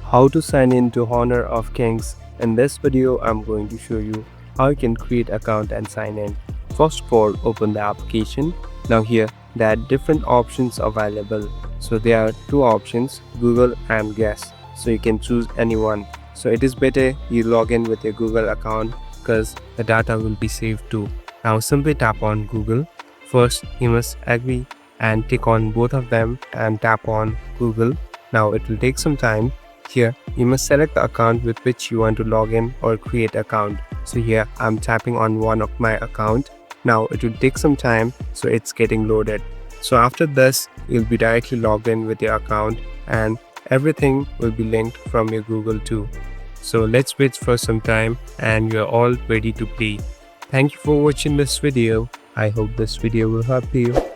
How to sign in to Honor of Kings. In this video, I'm going to show you how you can create account and sign in. First of all, open the application. Now here, there are different options available. So there are two options, Google and Guest. So you can choose any one. So it is better you log in with your Google account because the data will be saved too. Now simply tap on Google. First, you must agree and tick on both of them and tap on Google. Now it will take some time. Here, you must select the account with which you want to log in or create account. So here, I'm tapping on one of my account. Now it will take some time, so it's getting loaded. So after this, you'll be directly logged in with your account and everything will be linked from your Google too. So let's wait for some time and you're all ready to play. Thank you for watching this video. I hope this video will help you.